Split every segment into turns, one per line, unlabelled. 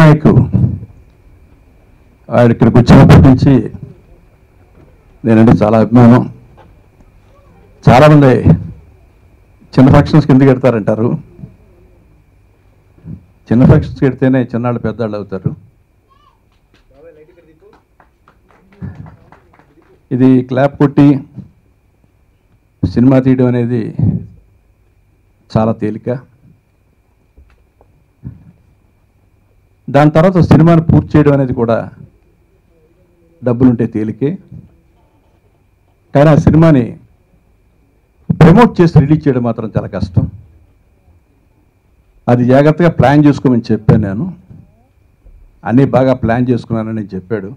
నాయక్ ఆయన ఇక్కడికి వచ్చినప్పటి నుంచి నేనంటే చాలా అభిమానం. చాలామంది చిన్న ఫంక్షన్స్కి ఎందుకు పెడతారంటారు. చిన్న ఫంక్షన్స్కి పెడితేనే చిన్నాళ్ళు పెద్దవాళ్ళు అవుతారు. ఇది క్లాప్ కొట్టి సినిమా తీయడం అనేది చాలా తేలిక. దాని తర్వాత సినిమాను పూర్తి చేయడం అనేది కూడా డబ్బులుంటే తేలికే. కానీ ఆ సినిమాని ప్రమోట్ చేసి రిలీజ్ చేయడం మాత్రం చాలా కష్టం. అది జాగ్రత్తగా ప్లాన్ చేసుకోమని చెప్పాను నేను. అన్నీ బాగా ప్లాన్ చేసుకున్నానని చెప్పాడు.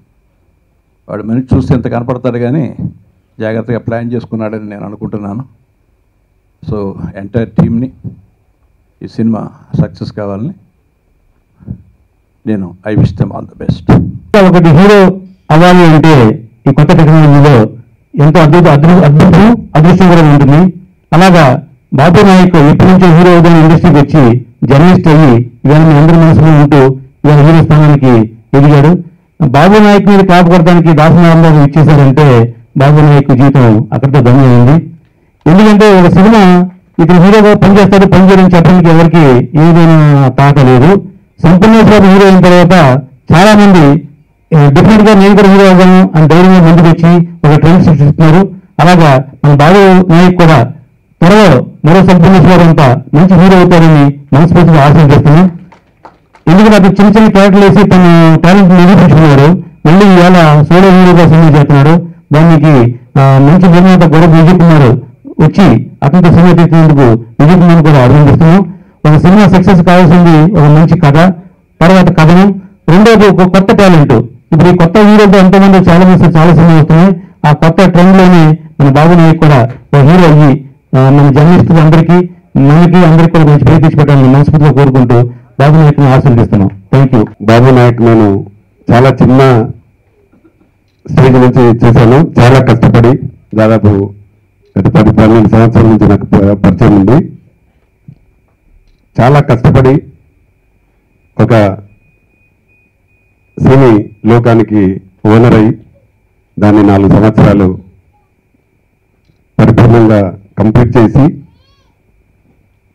వాడు మనిషి చూస్తే ఎంత కనపడతాడు కానీ జాగ్రత్తగా ప్లాన్ చేసుకున్నాడని నేను అనుకుంటున్నాను. సో ఎంటైర్ టీమ్ని ఈ సినిమా సక్సెస్ కావాలని నేను I wish them all the best.
ఒకటి హీరో అవ్వాలి అంటే ఈ కొత్త టెక్నాలజీలో ఎంతో అదృష్టం కూడా ఉంటుంది. అలాగా బాబు నాయక్ ఎప్పటి నుంచో హీరో అవుతున్న ఇండస్ట్రీకి వచ్చి జర్నలిస్ట్ అయ్యి ఇవాళ మీ అందరి మనసులో ఉంటూ ఇవాళ హీరో స్థానానికి ఎదిగాడు. బాబు నాయక్ మీద క్లాప్ కొట్టడానికి దాసనారాయణరావు ఇచ్చేశారంటే బాబు నాయక్ జీవితం అక్కడితో ధన్యమైంది. ఎందుకంటే ఒక సినిమా ఇతను హీరోగా పనిచేస్తాడు, పనిచేయడం చెప్పడానికి ఎవరికి ఏదైనా తాక లేదు. సంపూర్ణేశ్వర హీరో అయిన తర్వాత చాలా మంది డిఫరెంట్ గా నేను కూడా హీరో అవ్వను అని ధైర్యంగా ముందుకు వచ్చి ఒక ట్రెండ్ సృష్టిస్తున్నారు. అలాగా మన బాబు నాయక్ కూడా త్వరలో మరో సంపూర్ణేశ్వర అంతా మంచి హీరో అవుతారని మనస్ఫూర్తిగా ఆశిస్తున్నాం. ఎందుకంటే అతను చిన్న చిన్న క్యారెక్టర్లు వేసి తన టాలెంట్ నిరూపించుకున్నాడు. మళ్ళీ ఇవాళ సోలో హీరోగా సినిమా చేస్తున్నాడు. దానికి మంచి నిర్మాత గొడవ విజయ్ కుమార్ వచ్చి అతనితో సినిమా తీసినందుకు విజయ్ కుమార్ కూడా అభినందిస్తున్నాం. ఒక సినిమా సక్సెస్ కావాల్సింది ఒక మంచి కథ, తర్వాత కథనం, రెండోది ఒక కొత్త టాలెంట్. ఇప్పుడు ఈ కొత్త హీరోతో ఎంతోమంది చాలా సినిమా వస్తున్నాయి. ఆ కొత్త ట్రెండ్ లోనే మన బాబు నాయక్ కూడా ఒక హీరో అయ్యి మన జర్నలిస్టులు అందరికీ అందరికీ కూడా మంచి పేరు తెచ్చిపెట్టాలని మనస్ఫూర్తిగా కోరుకుంటూ బాబు నాయక్ ఆశీర్వదిస్తున్నాం. Thank you.
బాబు నాయక్ నేను చాలా చిన్న స్టేజ్ నుంచి చేశాను. చాలా కష్టపడి దాదాపు గత 10-12 సంవత్సరాల నుంచి నాకు పరిచయం ఉంది. చాలా కష్టపడి ఒక సినీ లోకానికి ఓనర్ అయి దాన్ని 4 సంవత్సరాలు పరిపూర్ణంగా కంప్లీట్ చేసి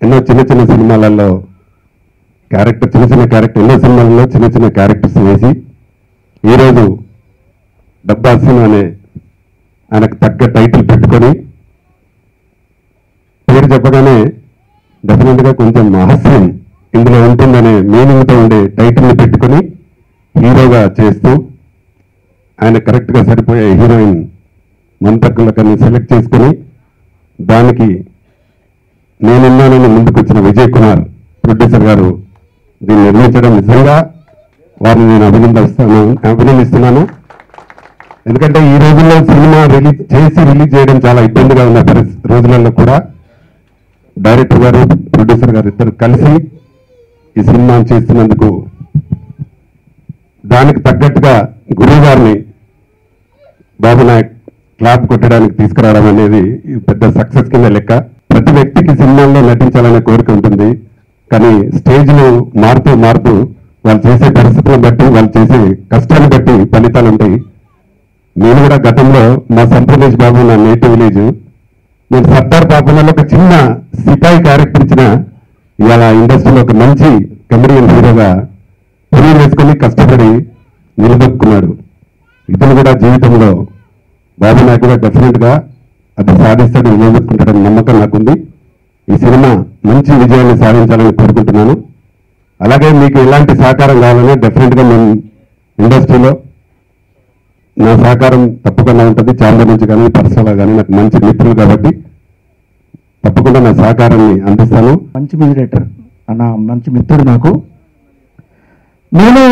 ఎన్నో చిన్న చిన్న సినిమాలలో ఎన్నో సినిమాలలో చిన్న చిన్న క్యారెక్టర్స్ వేసి ఈరోజు డబ్బా సినిమా అనే ఆయనకు తగ్గ టైటిల్ పెట్టుకొని పేరు చెప్పగానే డెఫినెట్గా కొంచెం హాస్యం ఇందులో ఉంటుందనే మీనింగ్తో ఉండే టైటిల్ని పెట్టుకొని హీరోగా చేస్తూ ఆయన కరెక్ట్గా సరిపోయే హీరోయిన్ మంతకులకని సెలెక్ట్ చేసుకొని దానికి నేనున్నానని ముందుకు వచ్చిన విజయ్ కుమార్ ప్రొడ్యూసర్ గారు దీన్ని నిర్మించడం నిజంగా వారిని నేను అభినందిస్తున్నాను. ఎందుకంటే ఈ రోజుల్లో సినిమా రిలీజ్ చేయడం చాలా ఇబ్బందిగా ఉన్న రోజులలో కూడా డైరెక్టర్ గారు ప్రొడ్యూసర్ గారు ఇద్దరు కలిసి ఈ సినిమా చేస్తున్నందుకు దానికి తగ్గట్టుగా గురువు గారిని బాబు నాయక్ క్లాప్ కొట్టడానికి తీసుకురావడం అనేది పెద్ద సక్సెస్ కింద లెక్క. ప్రతి వ్యక్తికి సినిమాల్లో నటించాలనే కోరిక ఉంటుంది. కానీ స్టేజ్లు మారుతూ వాళ్ళు చేసే పరిస్థితులను బట్టి వాళ్ళు చేసే కష్టాన్ని బట్టి ఫలితాలు ఉంటాయి. నేను కూడా గతంలో మా సంప్రదేశ్ బాబు నా నేటివ్ విలేజ్, నేను సర్దార్ పాపనలో ఒక చిన్న సిపాయి క్యారెక్టర్ ఇచ్చిన ఇవాళ ఇండస్ట్రీలో ఒక మంచి కమెడియన్ హీరోగా పురుగు వేసుకొని కష్టపడి నిలదొక్కున్నాడు. ఇతను కూడా జీవితంలో బాబు నాయక్ కూడా డెఫినెట్గా అది సాధిస్తాడు, నిలదొక్కుంటాడని నమ్మకం నాకుంది. ఈ సినిమా మంచి విజయాన్ని సాధించాలని కోరుకుంటున్నాను. అలాగే మీకు ఎలాంటి సహకారం కావాలన్నా డెఫినెట్గా మేము ఇండస్ట్రీలో నా సహకారం తప్పకుండా ఉంటుంది. ఛాంబర్ నుంచి కానీ పర్సనల్గా కానీ నాకు మంచి మిత్రులు కాబట్టి తప్పకుండా నా సహకారాన్ని అందిస్తాను.
మంచి మీడియేటర్ అన్న, మంచి మిత్రుడు నాకు. నేను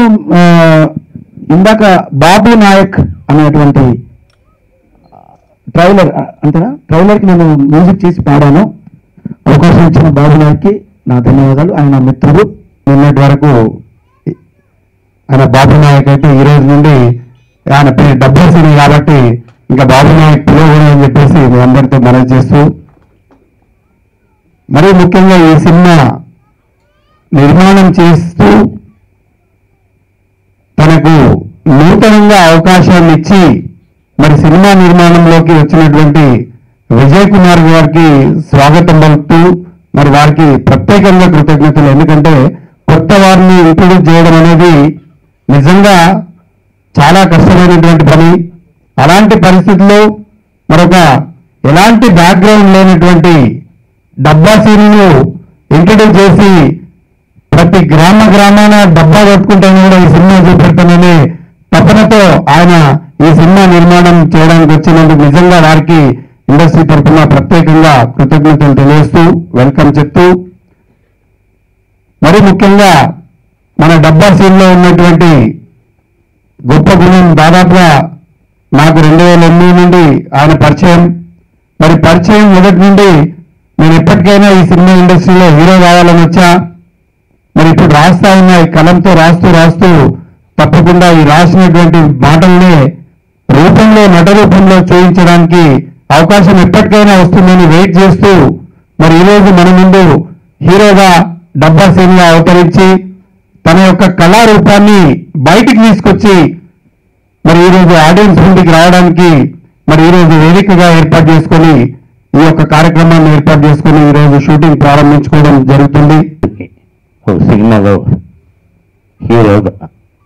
ఇందాక బాబు నాయక్ అనేటువంటి ట్రైలర్కి నేను మ్యూజిక్ చేసి పాడాను. అవకాశం ఇచ్చిన బాబు నాయక్కి నా ధన్యవాదాలు. ఆయన నా మిత్రుడు. నిన్నటి వరకు ఆయన బాబు నాయక్ అయితే ఈ రోజు నుండి ఆయన పేరు డబ్బు సినీ కాబట్టి ఇంకా బాబు నాయక్ పిలవకూడదు అని చెప్పేసి మీ అందరితో మనవి చేస్తూ, మరీ ముఖ్యంగా ఈ సినిమా నిర్మాణం చేస్తూ తనకు నూతనంగా అవకాశాన్ని ఇచ్చి మరి సినిమా నిర్మాణంలోకి వచ్చినటువంటి విజయ్ కుమార్ గారికి స్వాగతం పలుకుతూ మరి వారికి ప్రత్యేకంగా కృతజ్ఞతలు. ఎందుకంటే కొత్త వారిని ఇంట్రొడ్యూస్ చేయడం అనేది నిజంగా చాలా కష్టమైనటువంటి పని. అలాంటి పరిస్థితుల్లో మరొక ఎలాంటి బ్యాక్గ్రౌండ్ లేనటువంటి డబ్బా సీనును ఇంట్రొడ్యూస్ చేసి ప్రతి గ్రామాన డబ్బా కొట్టుకుంటాను కూడా ఈ సినిమా చూపెడతాననే తపనతో ఆయన ఈ సినిమా నిర్మాణం చేయడానికి వచ్చినందుకు నిజంగా వారికి ఇండస్ట్రీ తరఫున ప్రత్యేకంగా కృతజ్ఞతలు తెలియజేస్తూ వెల్కమ్ చెప్తూ, మరి ముఖ్యంగా మన డబ్బా సీన్లో ఉన్నటువంటి గొప్ప గుణం దాదాపుగా నాకు 2008 నుండి ఆయన పరిచయం. మరి పరిచయం మొదటి నుండి నేను ఎప్పటికైనా ఈ సినిమా ఇండస్ట్రీలో హీరో కావాలని వచ్చా. మరి ఇప్పుడు రాస్తా ఉన్న ఈ కలంతో రాస్తూ తప్పకుండా ఈ రాసినటువంటి మాటల్నే రూపంలో నట రూపంలో చూపించడానికి అవకాశం ఎప్పటికైనా వస్తుందని వెయిట్ చేస్తూ మరి ఈరోజు మన ముందు హీరోగా డబ్బా సీన్గా అవతరించి తన యొక్క కళారూపాన్ని బయటికి తీసుకొచ్చి మరి ఈరోజు ఆడియన్స్ ముందుకు రావడానికి మరి ఈరోజు వేదికగా ఏర్పాటు చేసుకొని ఈ యొక్క కార్యక్రమాన్ని ఏర్పాటు చేసుకొని ఈరోజు షూటింగ్ ప్రారంభించుకోవడం జరుగుతుంది.
ఒక సినిమాలో హీరోగా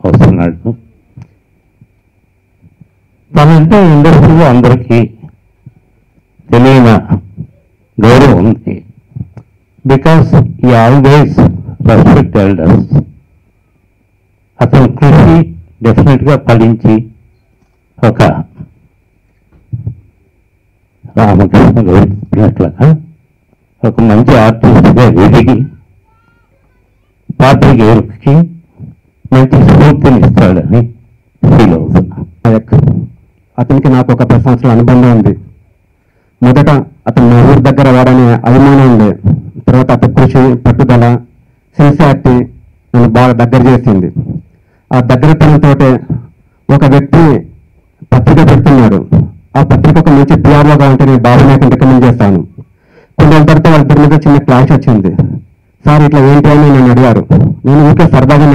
వస్తున్నాడు. తనంటే ఇండస్ట్రీలో అందరికీ తెలియని గౌరవం ఉంది. బికాస్ ఈ ఆల్వేస్ రెస్పెక్ట్ ఎల్డర్స్. అతని కృషి డెఫినెట్గా ఫలించి ఒక రామకృష్ణ గౌరి చెప్పినట్లుగా ఒక మంచి ఆర్టిస్ట్గా ఎదిగి పాత్రికేయులకి మంచి స్ఫూర్తిని ఇస్తాడని ఫీల్ అవుతున్నా.
అతనికి నాకు ఒక 10 సంవత్సరాల అనుబంధం ఉంది. మొదట అతను మా ఊరి దగ్గర వాడనే అభిమానం ఉంది. తర్వాత అతని కృషి, పట్టుదల, సిన్సియారిటీ నన్ను బాగా దగ్గర చేసింది. ఆ దగ్గరతనంతో ఒక వ్యక్తి పత్రిక పెడుతున్నాడు. ఆ పత్రిక ఒక మంచి పిఆర్ఓగా ఉంటే నేను బాబు నాకు రికమెండ్ చేస్తాను. కొన్ని రోజుల తర్వాత వాళ్ళిద్దరి మీద చిన్న క్లాష్ వచ్చింది. సార్ ఇట్లా ఏంటి అని నన్ను అడిగారు. నేను ఊరికే సరదాగా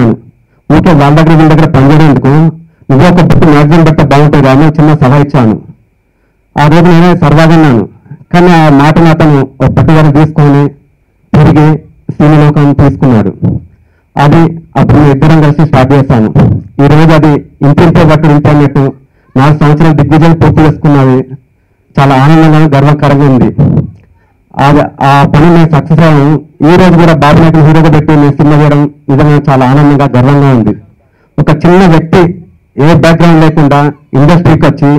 ఊరికే వాళ్ళ దగ్గర వీళ్ళ దగ్గర పనిచేయడానికి నువ్వు ఒక బుక్ మ్యాగజైన్ పెట్ట బాగుంటుంది అని చిన్న సలహా ఇచ్చాను. ఆ రోజు నేనే సరదాగా కానీ ఆ మాటను అతను పట్టుదల తీసుకొని తిరిగి సినిలోకం తీసుకున్నాడు. అది అప్పుడు మేము ఇద్దరం కలిసి స్టార్ట్ చేశాను. ఈ రోజు అది ఇంటింటే బట్టి ఇంటర్నెట్ 4 సంవత్సరాలు దిగ్విజయం పూర్తి చేసుకున్నది. చాలా ఆనందంగా గర్వకరంగా ఉంది. ఆ పని నేను సక్సెస్ అయ్యాను. ఈ రోజు కూడా బాబు నాయకులు హీరోగా పెట్టి నేను సినిమా చేయడం నిజంగా చాలా ఆనందంగా గర్వంగా ఉంది. ఒక చిన్న వ్యక్తి ఏ బ్యాక్గ్రౌండ్ లేకుండా ఇండస్ట్రీకి వచ్చి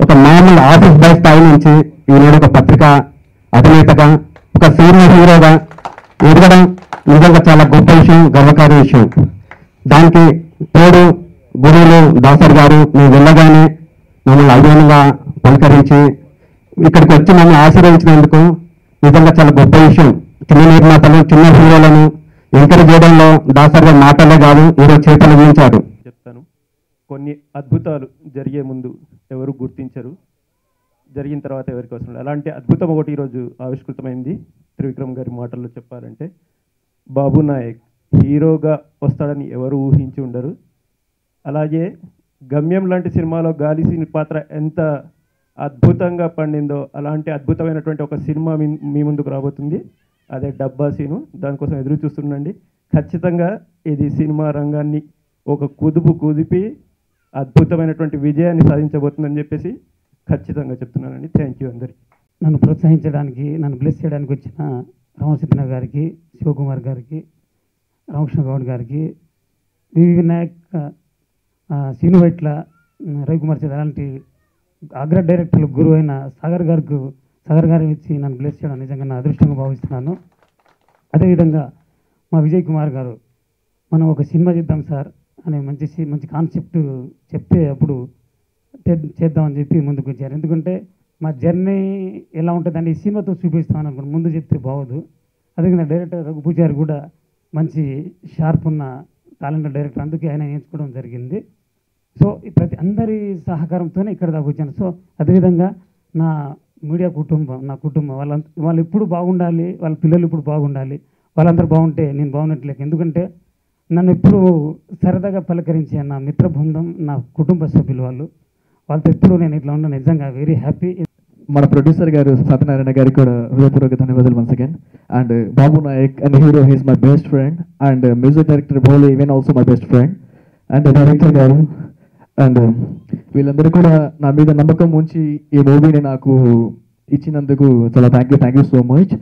ఒక మామూలు ఆఫీస్ బాయ్ స్థాయి నుంచి ఈనాడు ఒక పత్రిక అధినేతగా ఒక సీనియర్ హీరోగా ఎదగడం నిజంగా చాలా గొప్ప విషయం, గర్వకార విషయం. దానికి తోడు గురువులు దాసర్ గారు నేను వెళ్ళగానే మమ్మల్ని అభిమానంగా పలకరించి ఇక్కడికి వచ్చి నన్ను ఆశీర్వదించినందుకు నిజంగా చాలా గొప్ప విషయం. చిన్న నిర్మాతలు, చిన్న హీరోలను ఎంకరేజ్ చేయడంలో దాసర్ గారు మాటలే కాదు ఈరోజు చేతలు గురించారు.
చెప్తాను, కొన్ని అద్భుతాలు జరిగే ముందు ఎవరు గుర్తించరు, జరిగిన తర్వాత ఎవరికి అవసరం. అలాంటి అద్భుతం ఒకటి ఈరోజు ఆవిష్కృతమైంది. త్రివిక్రమ్ గారి మాటల్లో చెప్పాలంటే బాబు నాయక్ హీరోగా వస్తాడని ఎవరు ఊహించి ఉండరు. అలాగే గమ్యం లాంటి సినిమాలో గాలి సీన్ పాత్ర ఎంత అద్భుతంగా పండిందో అలాంటి అద్భుతమైనటువంటి ఒక సినిమా మీ ముందుకు రాబోతుంది. అదే డబ్బా సీను. దానికోసం ఎదురు చూస్తుండండి. ఖచ్చితంగా ఇది సినిమా రంగాన్ని ఒక కుదిపి అద్భుతమైనటువంటి విజయాన్ని సాధించబోతుందని చెప్పేసి ఖచ్చితంగా చెప్తున్నానండి. థ్యాంక్ యూ అందరికీ.
నన్ను ప్రోత్సహించడానికి, నన్ను బ్లెస్ చేయడానికి వచ్చిన రామచంద్ర గారికి, శివకుమార్ గారికి, రామకృష్ణ గౌడ్ గారికి, వివి వినాయక్, సీను వైట్ల, రవికుమార్ చేత అలాంటి అగ్ర డైరెక్టర్లు గురువు అయిన సాగర్ గారు ఇచ్చి నన్ను బ్లెస్ చేయడం నిజంగా నా అదృష్టంగా భావిస్తున్నాను. అదేవిధంగా మా విజయ్ కుమార్ గారు మనం ఒక సినిమా చేద్దాం సార్ అనే మంచి కాన్సెప్ట్ చెప్తే అప్పుడు చేద్దామని చెప్పి ముందుకు వచ్చారు. ఎందుకంటే మా జర్నీ ఎలా ఉంటుందంటే ఈ సినిమాతో చూపిస్తామని అనుకోండి, ముందు చెప్తే బాగోదు. అదేవిధంగా డైరెక్టర్ రఘు పూజారి కూడా మంచి షార్ప్ ఉన్న టాలెంటెడ్ డైరెక్టర్, అందుకే ఆయన ఎంచుకోవడం జరిగింది. సో ప్రతి అందరి సహకారంతోనే ఇక్కడ దాకా వచ్చాను. సో అదేవిధంగా నా మీడియా కుటుంబం, నా కుటుంబం వాళ్ళు ఎప్పుడు బాగుండాలి, వాళ్ళ పిల్లలు ఇప్పుడు బాగుండాలి, వాళ్ళందరూ బాగుంటే నేను బాగున్నట్లే. ఎందుకంటే నన్ను ఎప్పుడు సరదాగా పలకరించే నా మిత్ర బృందం, నా కుటుంబ సభ్యులు వాళ్ళతో ఎప్పుడు నేను ఇట్లా ఉన్నాను. నిజంగా వెరీ హ్యాపీ.
మన ప్రొడ్యూసర్ గారు సత్యనారాయణ గారికి కూడా హృదయపూర్వక ధన్యవాదాలు once again. And Babu Nayak and hero he's my best friend and music director Bhole even also my best friend and director గారు అండ్ వీళ్ళందరూ కూడా నా మీద నమ్మకం ఉంచి ఈ మూవీని నాకు ఇచ్చినందుకు చాలా థ్యాంక్ యూ సో మచ్.